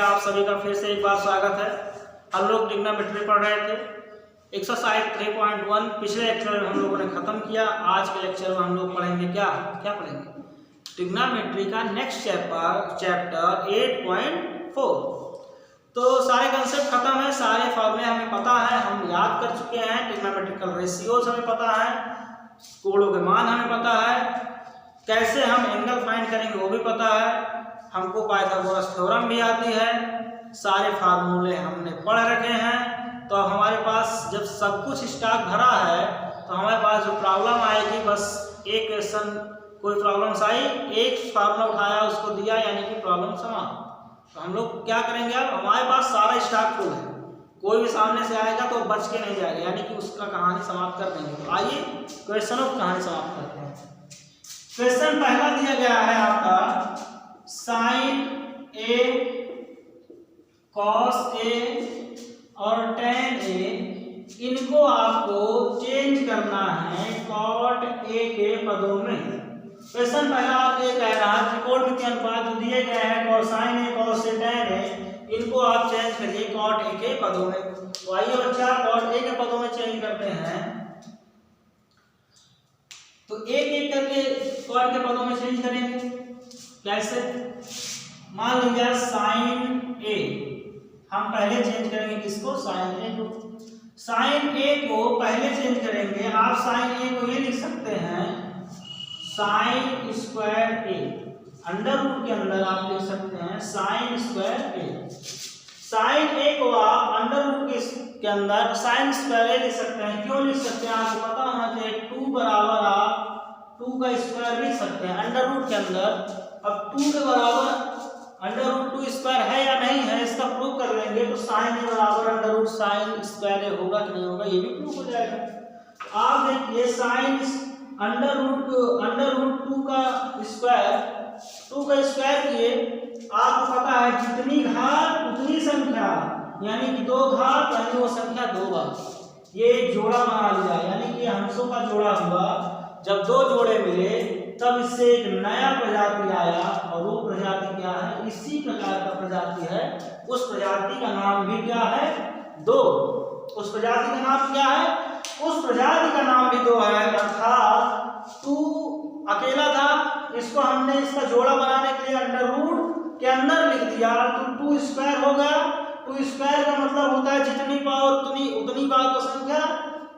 आप सभी का फिर से एक बार स्वागत है। हम लोग ट्रिग्नोमेट्री पढ़ रहे थे। एक्सरसाइज 3.1 पिछले लेक्चर में हम लोगों ने खत्म किया। आज के लेक्चर में हम लोग पढ़ेंगे क्या पढ़ेंगे? ट्रिग्नोमेट्री का नेक्स्ट चैप्टर 8.4। तो सारे कंसेप्ट खत्म है, सारे फॉर्मूले हमें पता है, हम याद कर चुके हैं। ट्रिग्नोमेट्रिकल रेशियोज हमें पता है, कोणों के मान हमें पता है, कैसे हम एंगल फाइंड करेंगे वो भी पता है, हमको पाइथागोरस थ्योरम भी आती है। सारे फार्मूले हमने पढ़ रखे हैं। तो अब हमारे पास जब सब कुछ स्टॉक भरा है तो हमारे पास जो प्रॉब्लम आएगी, बस एक क्वेश्चन कोई प्रॉब्लम्स आई, एक फार्मूला उठाया उसको दिया, यानी कि प्रॉब्लम समाप्त। तो हम लोग क्या करेंगे? अब हमारे पास सारा स्टॉक फुल है, कोई भी सामने से आएगा तो बच के नहीं जाएगा, यानी कि उसका कहानी समाप्त कर देंगे। तो आइए क्वेश्चनों की कहानी समाप्त करते हैं। क्वेश्चन पहला दिया गया है आपका साइन ए कॉस ए और टेन ए, इनको आपको चेंज करना है कॉट ए के पदों में। क्वेश्चन पहला आप ये कह रहा है त्रिकोणमितीय अनुपात जो दिए गए हैं cosine A cos A ten ए, इनको आप चेंज करिए कॉट ए के पदों में। तो आइए बच्चा कॉट ए के पदों में चेंज करते हैं। तो एक एक करके कॉट के पदों में चेंज करेंगे। कैसे? मान लीजिए साइन ए, हम पहले चेंज करेंगे किसको? साइन ए को। साइन ए को पहले चेंज करेंगे। आप साइन ए को ये लिख सकते हैं साइन स्क्वायर ए, अंडर रूट के अंदर आप लिख सकते हैं साइन स्क्वायर ए। साइन ए को आप अंडर रूट के अंदर साइन स्क्वायर ए लिख सकते हैं। क्यों लिख सकते हैं? आपको पता होना चाहिए 2 बराबर आप 2 का स्क्वायर लिख सकते हैं अंडर रूट के अंदर। अब 2 के बराबर अंडर रूट 2 स्क्वायर है या नहीं है, इसका प्रूव कर लेंगे। तो साइन ए बराबर अंडर रूट साइन स्क्वायर ए होगा कि नहीं होगा, ये भी प्रूव हो जाएगा। आप देखिए साइन अंडर रूट 2 का स्क्वायर किए, आपको पता है जितनी घात उतनी संख्या, यानी कि 2 घात यानी वो संख्या 2 बार। ये एक जोड़ा बना लिया, यानी कि हंसों का जोड़ा हुआ। जब 2 जोड़े मिले तब इससे एक नया प्रजाति आया, और वो प्रजाति क्या है? इसी प्रकार का प्रजाति है। उस प्रजाति का नाम भी क्या है? 2। उस प्रजाति का नाम क्या है? उस प्रजाति का नाम भी 2 है। अर्थात 2 अकेला था, इसको हमने इसका जोड़ा बनाने के लिए अंडर रूट के अंदर लिख दिया, तो 2 स्क्वायर हो गया। 2 स्क्वायर का मतलब होता है जितनी पावर उतनी बार का संख्या,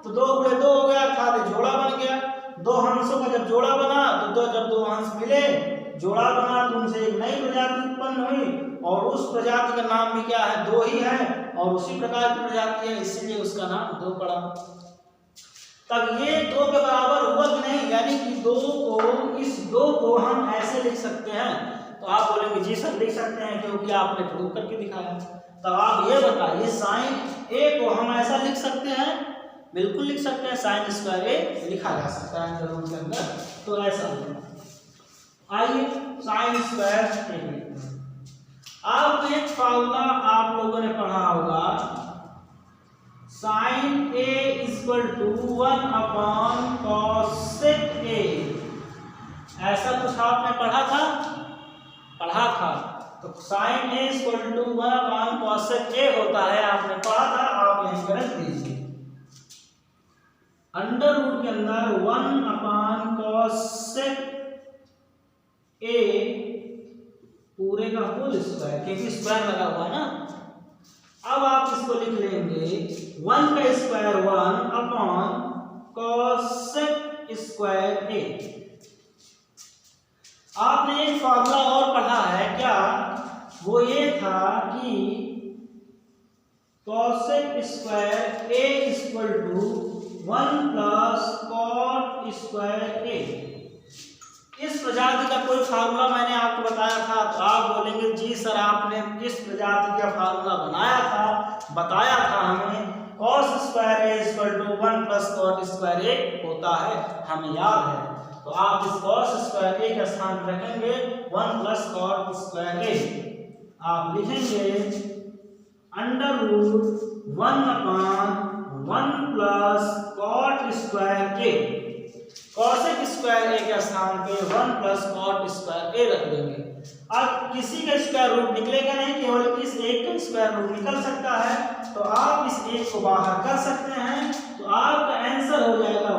तो 2 गुणे 2 हो गया, अर्थात जोड़ा बन गया। 2 हंसों का जब जोड़ा बना तो जब 2 हंस मिले, जोड़ा बना, तो उनसे एक नई प्रजाति उत्पन्न हुई, और उस प्रजाति का नाम भी क्या है? 2 ही है, और उसी प्रकार की प्रजाति है, इसीलिए उसका नाम 2 पड़ा। तब ये 2 के बराबर हुआ कि नहीं? यानी कि 2 को हम ऐसे लिख सकते हैं। तो आप बोलेंगे जी सर लिख सकते हैं, क्योंकि आपने प्रूव करके दिखाया। तब आप ये बताइए साइन ए को हम ऐसा लिख सकते हैं? बिल्कुल लिख सकते हैं, साइन स्क्वायर ए लिखा जा सकता है अंदर रूट के अंदर। तो ऐसा होगा। आइए साइन स्क्वायर ए लिखते हैं। आप एक फार्मूला आप लोगों ने पढ़ा होगा, sine A equal to 1 upon cosec A. ऐसा कुछ आपने पढ़ा था? तो sine A equal to 1 upon cosec A होता है, आपने पढ़ा था। आप यहीं पर रख दीजिए अंडर रूट के अंदर 1 अपॉन कॉसेक ए पूरे का होल स्क्वायर, क्योंकि स्क्वायर लगा हुआ है ना। अब आप इसको लिख लेंगे 1 का स्क्वायर 1 अपॉन कॉसेक स्क्वायर ए। आपने एक फॉर्मूला और पढ़ा है क्या? वो ये था कि cosec square A equal to 1 plus cot square A. इस प्रजाति का कोई फार्मूला मैंने आपको बताया था, तो आप बोलेंगे जी सर आपने किस प्रजाति का फार्मूला बताया था हमें। Cos square A equal to 1 plus cot square A होता है, हमें याद है। तो आप इस कॉस स्क्वायर ए का स्थान रखेंगे 1 प्लस कॉट स्क्वायर ए। आप लिखेंगे under root 1 upon 1 plus cot square A. Cosec square A के स्थान पे 1 प्लस कॉट स्क्वायर ए रख देंगे। अब किसी का स्क्वायर रूट निकलेगा नहीं, केवल इस एक का स्क्वायर रूट निकल सकता है, तो आप इस एक को बाहर कर सकते हैं, तो आपका आंसर हो जाएगा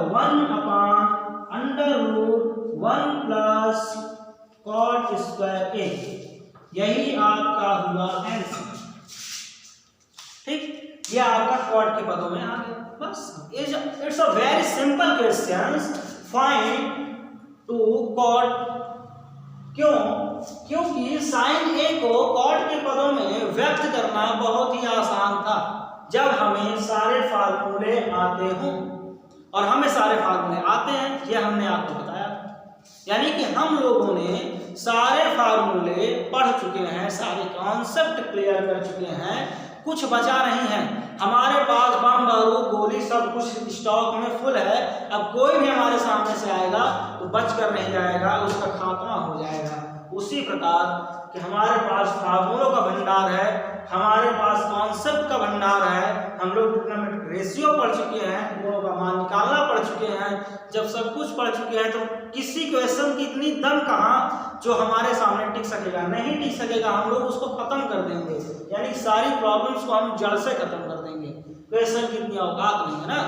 1/√1 प्लस कॉट स्क्वायर ए। यही आपका हुआ आंसर। ठीक, ये आपका कॉट के पदों में आ गया। बस it's a very simple questions, find to cot. क्यों? क्योंकि साइन ए को कॉट के पदों में व्यक्त करना बहुत ही आसान था जब हमें सारे फार्मूले आते हों, और हमें सारे फार्मूले आते हैं, ये हमने आपको बताया। यानी कि हम लोगों ने सारे फार्मूले पढ़ चुके हैं, सारे कॉन्सेप्ट क्लियर कर चुके हैं, कुछ बचा नहीं है। हमारे पास बम बारूद गोली सब कुछ स्टॉक में फुल है। अब कोई भी हमारे सामने से आएगा तो बच कर नहीं जाएगा, उसका खात्मा हो जाएगा। उसी प्रकार कि हमारे पास फार्मूलों का भंडार है, हमारे पास कॉन्सेप्ट का भंडार है, हम लोग ट्रिग्नोमेट्रिक रेशियो पढ़ चुके हैं, गुणों का मान निकालना पढ़ चुके हैं। जब सब कुछ पढ़ चुके हैं तो किसी क्वेश्चन की इतनी दम कहाँ जो हमारे सामने टिक सकेगा, नहीं टिक सकेगा। हम लोग उसको खत्म कर देंगे, यानी सारी प्रॉब्लम्स को हम जड़ से खत्म कर देंगे। क्वेश्चन की इतनी औकात नहीं है ना।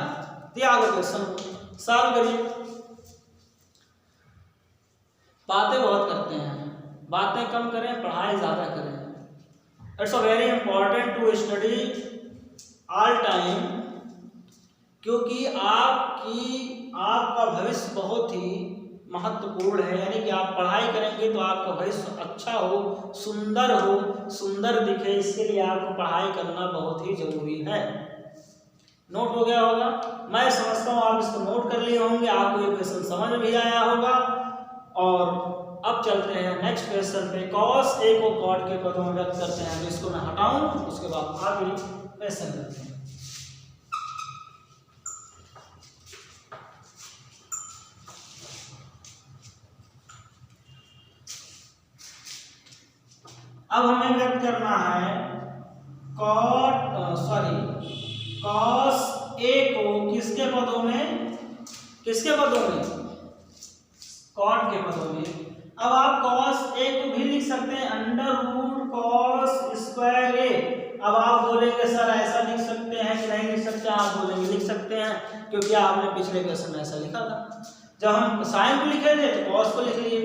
त्याग क्वेश्चन को सॉल्व करिए। बातें बहुत करते हैं, बातें कम करें, पढ़ाई ज्यादा करें। It's a very important to study all time, क्योंकि आपका भविष्य बहुत ही महत्वपूर्ण है। यानी कि आप पढ़ाई करेंगे तो आपका भविष्य अच्छा हो, सुंदर दिखे, इसके लिए आपको पढ़ाई करना बहुत ही जरूरी है। नोट हो गया होगा, मैं समझता हूँ आप इसको नोट कर लिए होंगे, आपको ये क्वेश्चन समझ भी आया होगा। और अब चलते हैं नेक्स्ट क्वेश्चन पे। कॉस ए को कॉट के पदों में व्यक्त करते हैं, तो इसको मैं हटाऊं, उसके बाद आगे क्वेश्चन करते हैं। अब हमें व्यक्त करना है कॉस ए को किसके पदों में, कॉट के पदों में। अब आप कॉस ए को भी लिख सकते हैं √ कॉस स्क्वायर ए। अब आप बोलेंगे सर ऐसा लिख सकते हैं कि नहीं लिख सकते? आप बोलेंगे लिख सकते हैं, क्योंकि आपने पिछले क्वेश्चन में ऐसा लिखा था। जब हम साइन को लिखे थे तो कॉस को लिख लिए।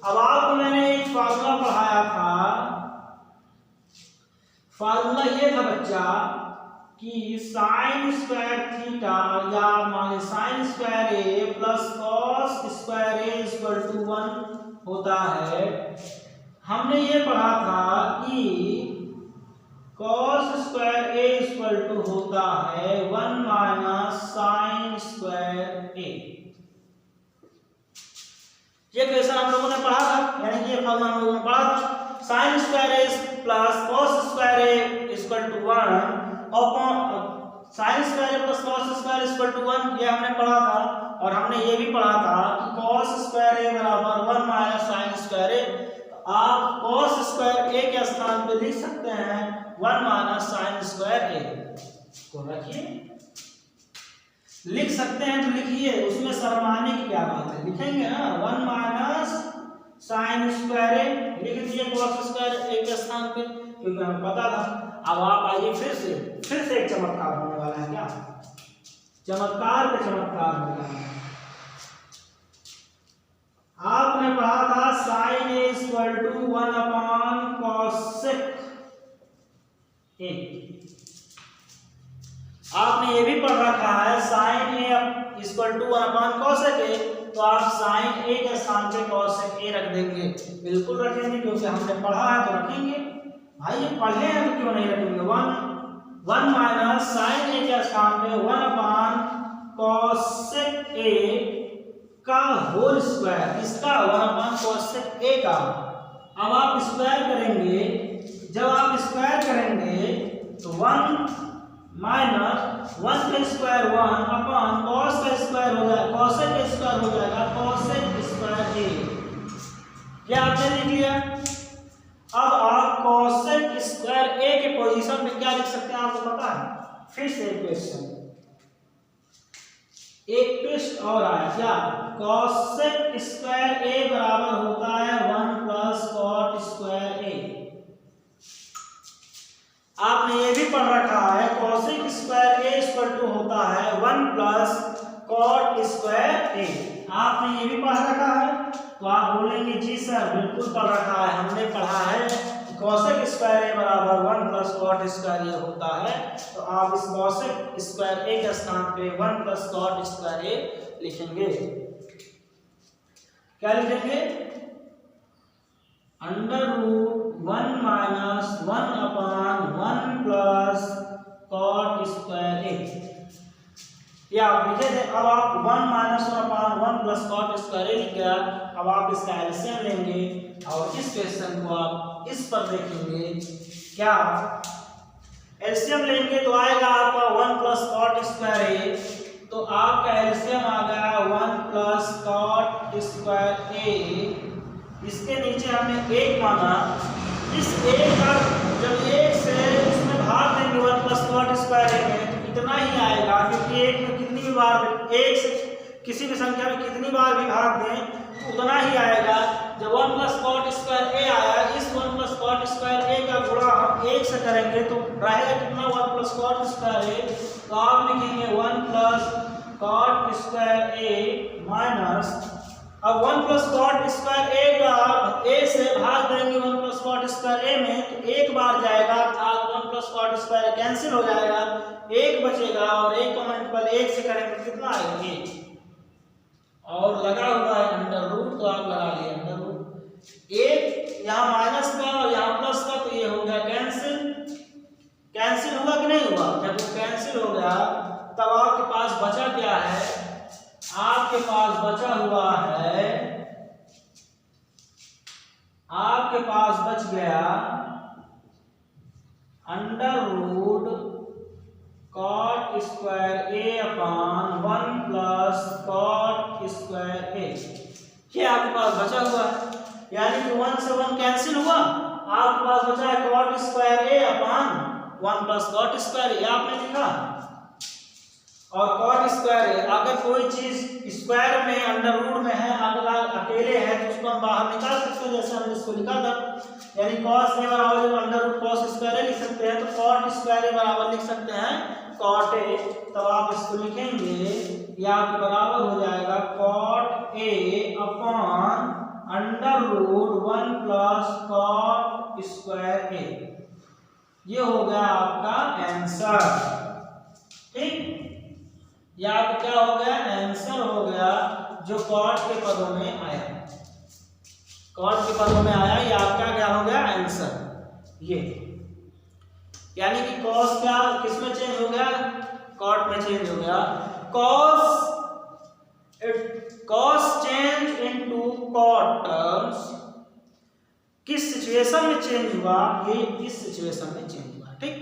अब आपको मैंने एक फार्मूला पढ़ाया था, फार्मूला ये था बच्चा कि साइन स्क्वायर थीटा या मान sine square A plus cos square A equal to 1 होता है। हमने ये पढ़ा था कि cos square A equal to होता है 1 माइनस साइन स्क्वायर ए। ये क्वेश्चन हम लोगों ने पढ़ा था, यानी कि ये फार्मूला हम लोगों ने पढ़ा था। Sine square A plus cos square A equal to 1 upon sine square plus cos square equal to 1, ये हमने पढ़ा था। और हमने ये भी पढ़ा था कि कॉस स्क्वायर ए बराबर 1 माइनस साइन स्क्वायर ए। आप कॉस स्क्वायर ए के स्थान पे लिख सकते हैं 1 माइनस साइन स्क्वायर ए को रखिए, लिख सकते हैं तो लिखिए, उसमें शर्माने की क्या बात है, लिखेंगे ना। 1 माइनस साइन स्क्वायर ए लिख दीजिए कॉस स्क्वायर ए के स्थान पे, क्योंकि हमें पता था। अब आप आइए फिर से एक चमत्कार होने वाला है। क्या चमत्कार पे चमत्कार होगा। आपने पढ़ा था sine A equal to 1 upon cosec A. आपने ये भी पढ़ रखा है sine A equal to 1 upon cosec A, तो आप साइन ए के स्थान पे कॉसेक ए रख देंगे। बिल्कुल रखेंगे, क्योंकि हमने पढ़ा है तो रखेंगे। भाई ये पढ़े हैं तो क्यों नहीं रखेंगे। 1 माइनस साइन ए के स्थान पे 1 अपॉन कॉसेक ए का होल स्क्वायर, इसका 1 अपॉन कॉसेक ए का। अब आप स्क्वायर करेंगे, जब आप स्क्वायर करेंगे तो 1 माइनस 1 का स्क्वायर 1 अपॉन कॉस का स्क्वायर हो जाएगा, कॉसेक का स्क्वायर हो जाएगा कॉसेक स्क्वायर ए। क्या आपने लिख लिया? अब आप कॉसेक स्क्वायर ए के पोजीशन पे क्या लिख सकते हैं आपको पता है? फिर से क्वेश्चन, एक ट्विस्ट और आया क्या, कॉसेक स्क्वायर ए बराबर होता है 1 प्लस कॉट स्क्वायर ए। आपने ये भी पढ़ रखा है cosec square A equal to होता है 1 प्लस कॉट स्क्वायर ए। आपने ये भी पढ़ रखा है, तो आप बोलेंगे जी सर बिल्कुल पढ़ रखा है, हमने पढ़ा है कॉसेक स्क्वायर ए बराबर 1 प्लस कॉट स्क्वायर ए होता है। तो आप इस कॉसेक स्क्वायर ए के स्थान पे 1 प्लस कॉट स्क्वायर ए लिखेंगे। क्या लिखेंगे, under root 1 minus 1 upon 1 plus cot square A. ये आप लिखे थे, अब आप 1 माइनस 1 अपान 1 प्लस कॉट स्क्वायर ए लिख गया। अब आप इसका एलसीएम लेंगे और इस क्वेश्चन को आप इस पर देखेंगे, क्या एलसीएम लेंगे तो आएगा आपका 1 प्लस कॉट स्क्वायर ए, तो आपका एलसीएम आ गया 1 प्लस कॉट स्क्वायर ए। इसके नीचे हमने एक माना, इस एक का जब एक से इसमें भाग देंगे 1 प्लस कॉट स्क्वायर ए में तो इतना ही आएगा, क्योंकि एक में कितनी भी बार एक से किसी भी संख्या में कितनी बार भी भाग दें तो उतना ही आएगा। जब 1 प्लस कॉट स्क्वायर ए आया, इस 1 प्लस कॉट स्क्वायर ए का गुणा हम एक से करेंगे तो रहेगा कितना 1 प्लस कॉट स्क्वायर ए। तो आप लिखेंगे 1 प्लस कॉट स्क्वायर ए माइनस, अब 1 प्लस कॉट स्क्वायर ए का ए से भाग देंगे 1 प्लस कॉट स्क्वायर ए में तो एक बार जाएगा, अर्थात 1 प्लस कॉट स्क्वायर कैंसिल हो जाएगा, एक बचेगा और एक का मल्टीपल एक से करेंगे तो कितना आएगा 1, और लगा हुआ है अंडर रूट, तो आप लगा लिए अंडर रूट। एक यहाँ माइनस का और यहाँ प्लस का, तो ये हो गया कैंसिल। कैंसिल हुआ कि नहीं हुआ, जब वो कैंसिल हो गया तब आपके पास बचा क्या है, आपके पास बचा हुआ है, आपके पास बच गया under root cot square A upon 1 plus cot square A. ये आपके पास बचा हुआ है, यानी कि 1 से 1 कैंसिल हुआ, आपके पास बचा है कॉट स्क्वायर ए अपान 1 प्लस कॉट स्क्वायर ए आपने लिखा। और कॉट स्क्वायर है, अगर कोई चीज स्क्वायर में अंडर रूट में है, अगर अकेले है तो उसको हम बाहर निकाल सकते हैं, जैसे हमने इसको लिखा था, यानी कॉस ए बराबर जब अंडर रूट कॉस स्क्वायर ए लिख सकते हैं तो कॉट स्क्वायर ए बराबर लिख सकते हैं कॉट ए। तब आप इसको लिखेंगे, या आपके बराबर हो जाएगा cot A upon under root 1 plus cot square A. ये हो गया आपका आंसर। ठीक, या अब क्या हो गया, आंसर हो गया जो कॉट के पदों में आया, कॉट के पदों में आया, ये आपका क्या हो गया आंसर। ये यानी कि कॉस क्या किसमें चेंज हो गया, कॉट में चेंज हो गया। Cos change into cot terms किस सिचुएशन में चेंज हुआ, ये इस सिचुएशन में चेंज हुआ। ठीक,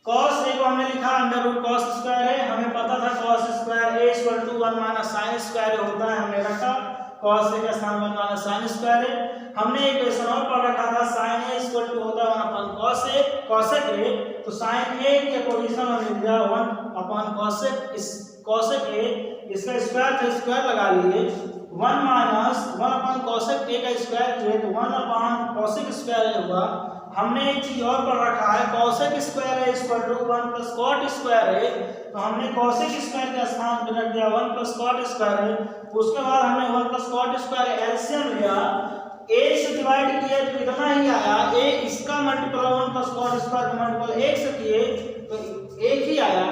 कॉस ए को हमने लिखा अंडर रूट कॉस स्क्वायर है, हमें पता था cos square A equal to 1 minus sine square होता है, हमने रखा कॉस ए का स्थान 1 माइनस साइन स्क्वायर है। हमने एक क्वेश्चन और पढ़ रखा था साइन ए इक्वल टू होता है 1 upon cos A, cosec A, तो साइन ए के पोजीशन में मिल गया 1 अपॉन कॉसेक, इस कॉसेक ए इसका स्क्वायर थे स्क्वायर लगा लिए, 1 माइनस 1 अपॉन कॉसेक ए का स्क्वायर किए तो 1 अपॉन कॉसेक स्क्वायर ए हुआ। हमने एक चीज और पढ़ रखा है cosec square A equal to 1 plus cot square A, तो हमने कॉसेक स्क्वायर का स्थान पे रख दिया 1 प्लस कॉट स्क्वायर ए। उसके बाद हमने 1 प्लस कॉट स्क्वायर एलसीएम लिया, एक से डिवाइड किए तो इतना ही आया, ए इसका मल्टीपल 1 प्लस कॉट स्क्वायर का मल्टीपल एक से किए तो एक ही आया,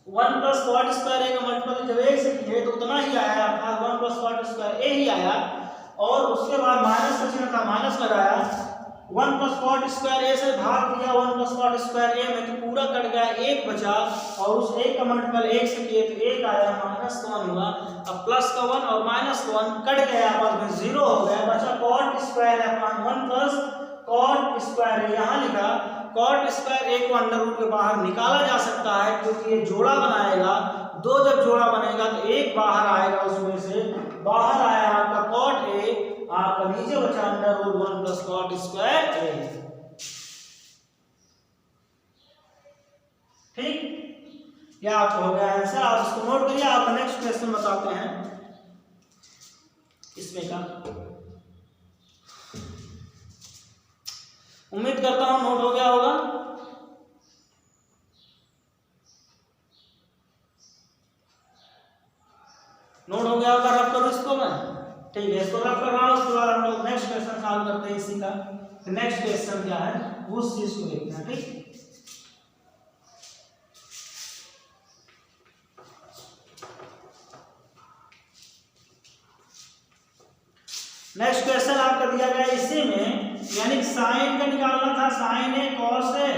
1 प्लस कॉट स्क्वायर ए का मल्टीपल जब एक से किए तो उतना ही आया, अर्थात 1 प्लस कॉट स्क्वायर ए ही आया। और उसके बाद माइनस का चिन्ह था, माइनस लगाया, 1 प्लस कॉट स्क्वायर ए से भाग दिया 1 प्लस कॉट स्क्वायर ए में तो पूरा कट गया, एक बचा, और उस एक का मल्टीपल एक से किए तो एक आया, माइनस का 1 हुआ। अब प्लस का 1 और माइनस का 1 कट गया, आपस में 0 हो गया, बचा cot square upon 1 plus cot square A. यहाँ लिखा कॉट स्क्वायर ए को अंडर रूट के बाहर निकाला जा सकता है, क्योंकि ये जोड़ा बनाएगा, दो जब जोड़ा बनेगा तो एक बाहर आएगा, उसमें से बाहर आया आपका कॉट ए, आपका नीचे बचा under root 1 plus cot square A. ठीक, क्या आपको हो गया आंसर? आप इसको नोट करिए, आप नेक्स्ट क्वेश्चन बताते हैं इसमें का। उम्मीद करता हूं नोट हो गया होगा। नोट हो गया होगा, रफ करूं इसको मैं? ठीक है, इसको रफ कर रहा हूं, उसके बाद हम लोग नेक्स्ट क्वेश्चन सॉल्व करते हैं इसी का। नेक्स्ट क्वेश्चन क्या है उस चीज को देखते हैं। ठीक, नेक्स्ट क्वेश्चन आपका दिया गया इसी में, यानी साइन का निकालना था, साइन ए कॉस ए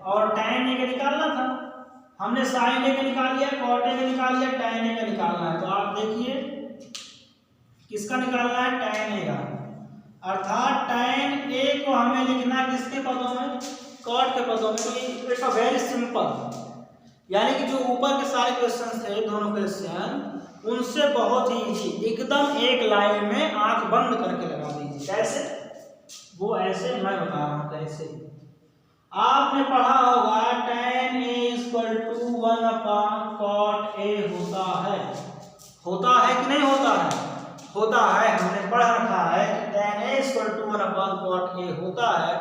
और tan ए का निकालना था। हमने साइन ए का निकाल लिया, कॉट ए का निकाल लिया, tan ए का निकालना है। तो आप देखिए किसका निकालना है? tan ए का। अर्थात tan ए को हमें लिखना है किसके पदों में? कॉट के पदों में। तो इट्स अ वेरी सिंपल, यानी कि जो ऊपर के सारे क्वेश्चन थे दोनों क्वेश्चन उनसे बहुत ही इजी, एकदम एक लाइन में आंख बंद करके लगा दीजिए। कैसे? वो ऐसे मैं बता रहा हूं कैसे। आपने पढ़ा होगा tan a equal to 1/cot a होता है। होता है कि नहीं होता है? होता है, हमने पढ़ रखा है कि tan a equal to 1/cot a होता है।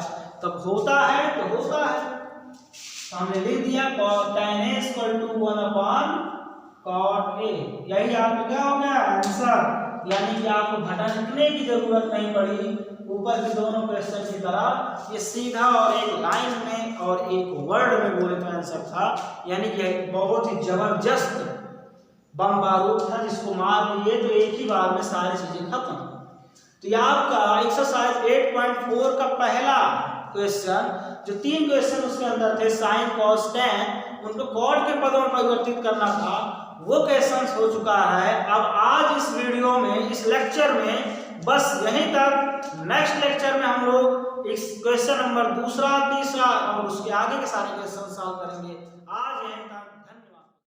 तब होता है तो होता है, तो हमने लिख दिया tan a equal to 1/cot a। यही आपका क्या हो गया? आंसर। यानी कि आपको भटकने की जरूरत नहीं पड़ी ऊपर के दोनों क्वेश्चन की तरह। ये सीधा और एक लाइन में और एक वर्ड में बोले तो आंसर था। यानी कि बहुत ही जबरदस्त बम बारूद था, जिसको मार दिए तो एक ही बार में सारी चीजें खत्म। तो ये आपका एक्सरसाइज 8.4 का पहला क्वेश्चन, जो 3 क्वेश्चन उसके अंदर थे साइन कॉस टैन, उनको कॉट के पदों में परिवर्तित करना था, वो क्वेश्चन हो चुका है। अब आज इस वीडियो में, इस लेक्चर में बस यहीं तक। नेक्स्ट लेक्चर में हम लोग इस क्वेश्चन नंबर 2, 3 और उसके आगे के सारे क्वेश्चन सॉल्व करेंगे।